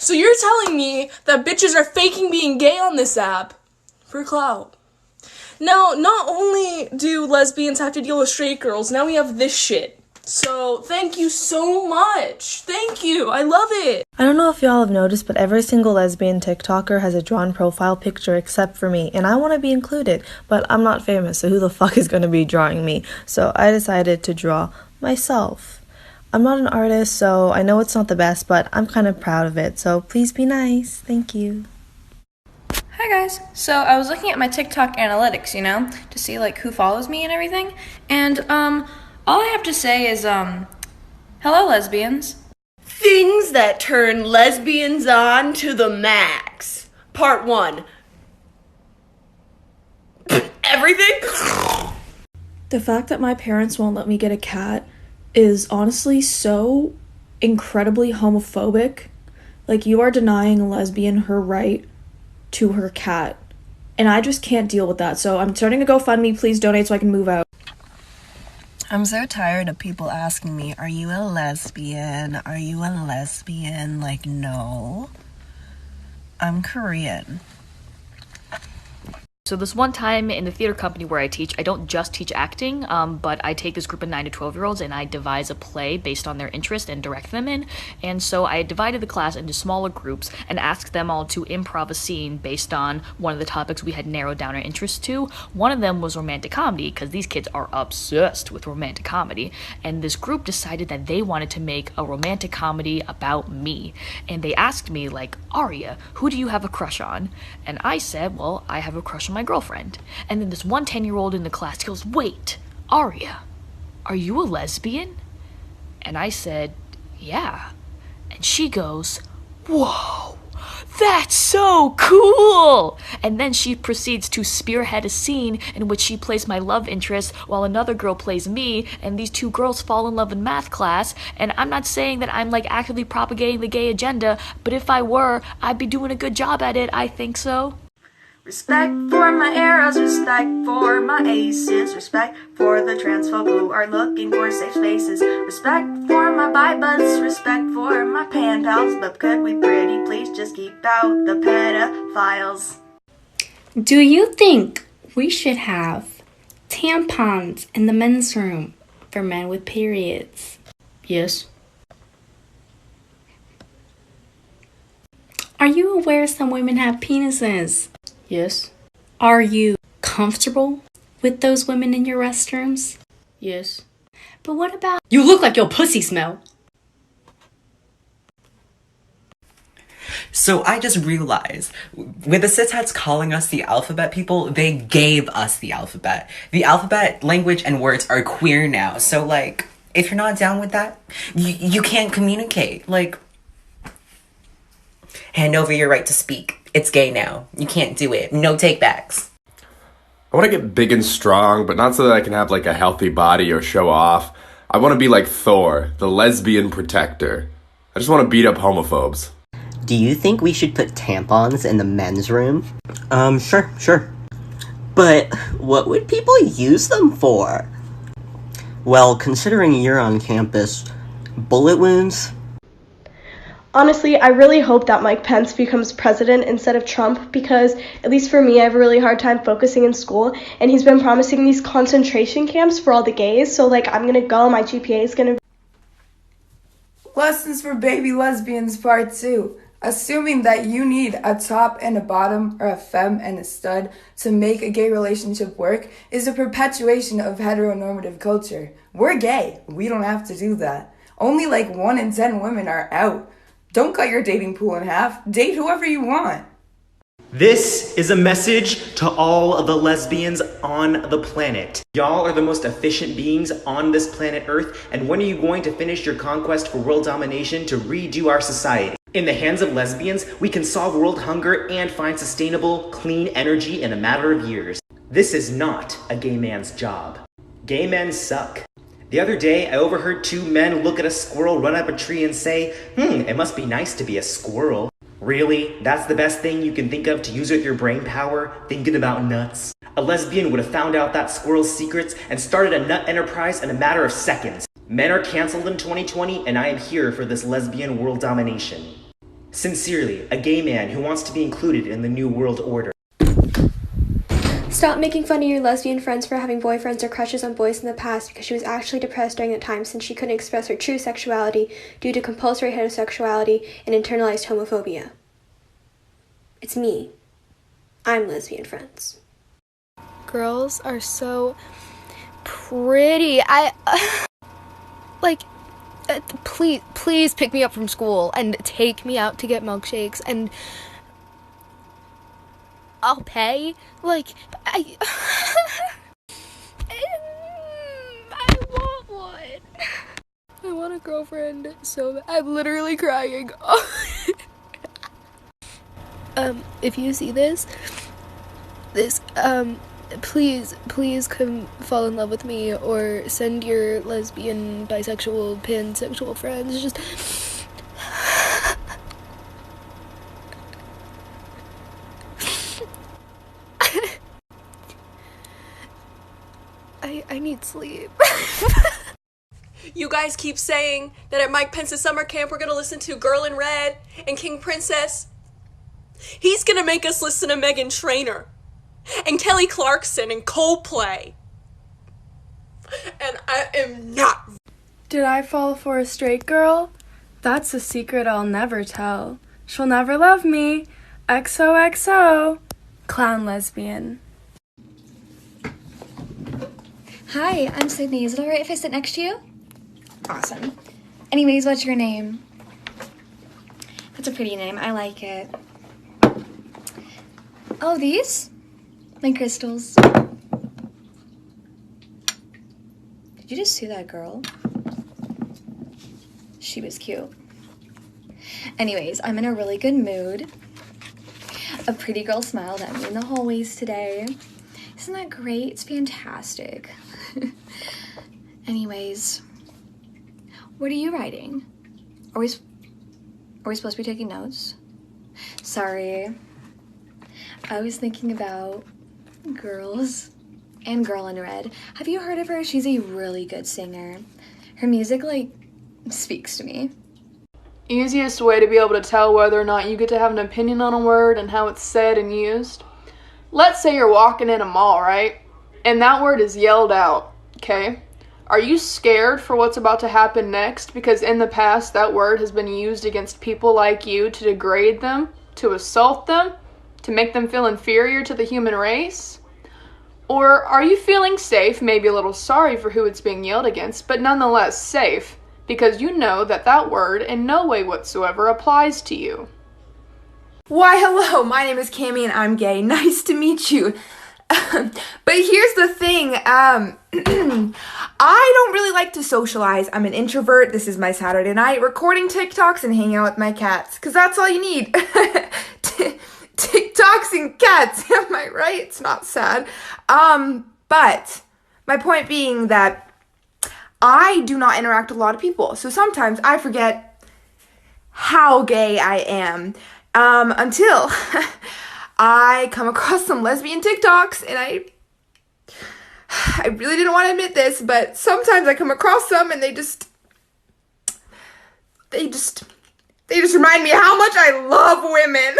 So you're telling me that bitches are faking being gay on this app for clout? Now, not only do lesbians have to deal with straight girls, now we have this shit. So, thank you so much. Thank you. I love it. I don't know if y'all have noticed, but every single lesbian TikToker has a drawn profile picture except for me, and I want to be included, but I'm not famous, so who the fuck is going to be drawing me? So I decided to draw myself. I'm not an artist, so I know it's not the best, but I'm kind of proud of it, so please be nice. Thank you. Hi guys. So I was looking at my TikTok analytics, to see like who follows me and everything. And all I have to say is hello lesbians. Things that turn lesbians on to the max. Part 1. Everything? The fact that my parents won't let me get a cat is honestly so incredibly homophobic. Like, you are denying a lesbian her right to her cat. And I just can't deal with that. So I'm starting a GoFundMe. Please donate so I can move out. I'm so tired of people asking me, are you a lesbian? Are you a lesbian? Like, no. I'm Korean. So this one time in the theater company where I teach, I don't just teach acting, but I take this group of 9 to 12-year-olds and I devise a play based on their interest and direct them in. And so I divided the class into smaller groups and asked them all to improv a scene based on one of the topics we had narrowed down our interest to. One of them was romantic comedy, because these kids are obsessed with romantic comedy. And this group decided that they wanted to make a romantic comedy about me. And they asked me, like, Aria, who do you have a crush on? And I said, well, I have a crush on my girlfriend. And then this one 10-year-old in the class goes, wait, Aria, are you a lesbian? And I said, yeah. And she goes, whoa, that's so cool! And then she proceeds to spearhead a scene in which she plays my love interest while another girl plays me, and these two girls fall in love in math class. And I'm not saying that I'm like actively propagating the gay agenda, but if I were, I'd be doing a good job at it. I think so. Respect for my arrows, respect for my aces, respect for the trans folk who are looking for safe spaces, respect for my bi buds, respect for my pan pals, but could we pretty please just keep out the pedophiles? Do you think we should have tampons in the men's room for men with periods? Yes. Are you aware some women have penises? Yes. Are you comfortable with those women in your restrooms? Yes. But what about... You look like your pussy smell. So I just realized, with the cis-hets calling us the alphabet people, they gave us the alphabet. The alphabet, language, and words are queer now. So, like, if you're not down with that, you can't communicate. Like, hand over your right to speak. It's gay now. You can't do it. No takebacks. I want to get big and strong, but not so that I can have like a healthy body or show off. I want to be like Thor, the lesbian protector. I just want to beat up homophobes. Do you think we should put tampons in the men's room? Sure. But what would people use them for? Well, considering you're on campus, bullet wounds? Honestly, I really hope that Mike Pence becomes president instead of Trump, because at least for me, I have a really hard time focusing in school, and he's been promising these concentration camps for all the gays, so like I'm gonna go, my GPA is gonna... Lessons for baby lesbians part 2. Assuming that you need a top and a bottom or a femme and a stud to make a gay relationship work is a perpetuation of heteronormative culture. We're gay. We don't have to do that. Only like 1 in 10 women are out. Don't cut your dating pool in half. Date whoever you want. This is a message to all of the lesbians on the planet. Y'all are the most efficient beings on this planet Earth, and when are you going to finish your conquest for world domination to redo our society? In the hands of lesbians, we can solve world hunger and find sustainable, clean energy in a matter of years. This is not a gay man's job. Gay men suck. The other day, I overheard 2 men look at a squirrel run up a tree and say, it must be nice to be a squirrel. Really? That's the best thing you can think of to use with your brain power, thinking about nuts? A lesbian would have found out that squirrel's secrets and started a nut enterprise in a matter of seconds. Men are canceled in 2020, and I am here for this lesbian world domination. Sincerely, a gay man who wants to be included in the New World Order. Stop making fun of your lesbian friends for having boyfriends or crushes on boys in the past because she was actually depressed during that time since she couldn't express her true sexuality due to compulsory heterosexuality and internalized homophobia. It's me. I'm lesbian friends. Girls are so pretty. Please pick me up from school and take me out to get milkshakes and I'll pay. I want one. I want a girlfriend so bad. I'm literally crying. If you see this, please come fall in love with me or send your lesbian, bisexual, pansexual friends. Just I need sleep. You guys keep saying that at Mike Pence's summer camp we're gonna listen to Girl in Red and King Princess. He's gonna make us listen to Meghan Trainor and Kelly Clarkson and Coldplay. And I am not. Did I fall for a straight girl? That's a secret I'll never tell. She'll never love me. XOXO. Clown lesbian. Hi, I'm Sydney. Is it alright if I sit next to you? Awesome. Anyways, what's your name? That's a pretty name. I like it. Oh, these? My crystals. Did you just see that girl? She was cute. Anyways, I'm in a really good mood. A pretty girl smiled at me in the hallways today. Isn't that great? It's fantastic. Anyways, what are you writing? Are we supposed to be taking notes? Sorry. I was thinking about Girls and Girl in Red. Have you heard of her? She's a really good singer. Her music, speaks to me. Easiest way to be able to tell whether or not you get to have an opinion on a word and how it's said and used. Let's say you're walking in a mall, right? And that word is yelled out, okay? Are you scared for what's about to happen next? Because in the past, that word has been used against people like you to degrade them, to assault them, to make them feel inferior to the human race? Or are you feeling safe, maybe a little sorry for who it's being yelled against, but nonetheless safe, because you know that that word in no way whatsoever applies to you? Why, hello, my name is Cammie and I'm gay. Nice to meet you. But here's the thing, I don't really like to socialize. I'm an introvert. This is my Saturday night, recording TikToks and hanging out with my cats, because that's all you need. TikToks and cats, am I right? It's not sad. But my point being that I do not interact with a lot of people, so sometimes I forget how gay I am, until I come across some lesbian TikToks, and I really didn't want to admit this, but sometimes I come across some and they just remind me how much I love women.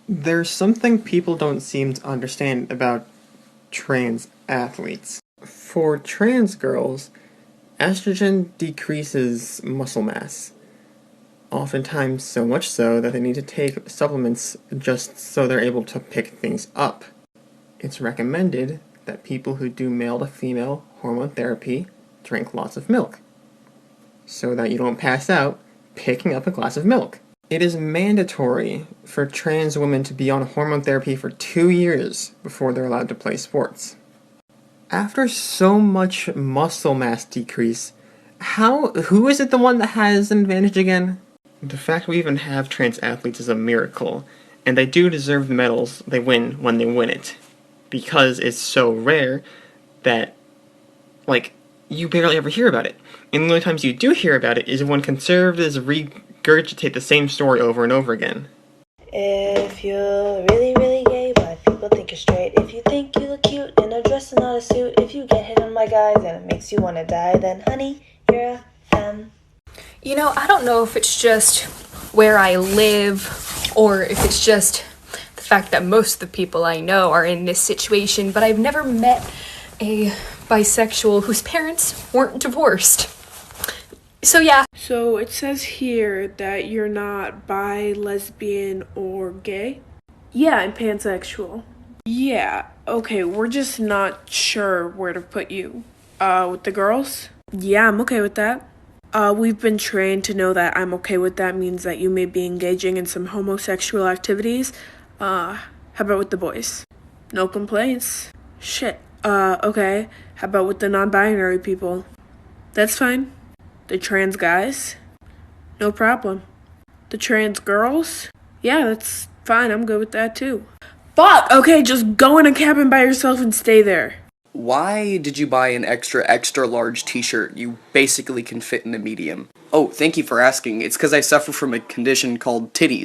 There's something people don't seem to understand about trans athletes. For trans girls, estrogen decreases muscle mass. Oftentimes so much so that they need to take supplements just so they're able to pick things up. It's recommended that people who do male to female hormone therapy drink lots of milk so that you don't pass out picking up a glass of milk. It is mandatory for trans women to be on hormone therapy for 2 years before they're allowed to play sports. After so much muscle mass decrease, who is it the one that has an advantage again? The fact we even have trans athletes is a miracle, and they do deserve the medals they win when they win it. Because it's so rare that, you barely ever hear about it. And the only times you do hear about it is when conservatives regurgitate the same story over and over again. If you're really, really gay, but people think you're straight. If you think you look cute in a dress and not a suit. If you get hit on by guys and it makes you want to die, then honey, you're a femme. You know, I don't know if it's just where I live or if it's just the fact that most of the people I know are in this situation, but I've never met a bisexual whose parents weren't divorced. So yeah. So it says here that you're not bi, lesbian, or gay? Yeah, I'm pansexual. Yeah, okay, we're just not sure where to put you. With the girls? Yeah, I'm okay with that. We've been trained to know that I'm okay with that means that you may be engaging in some homosexual activities. How about with the boys? No complaints. Shit. Okay. How about with the non-binary people? That's fine. The trans guys? No problem. The trans girls? Yeah, that's fine. I'm good with that too. Fuck! Okay, just go in a cabin by yourself and stay there. Why did you buy an extra large t-shirt? You basically can fit in a medium. Oh, thank you for asking. It's because I suffer from a condition called titties.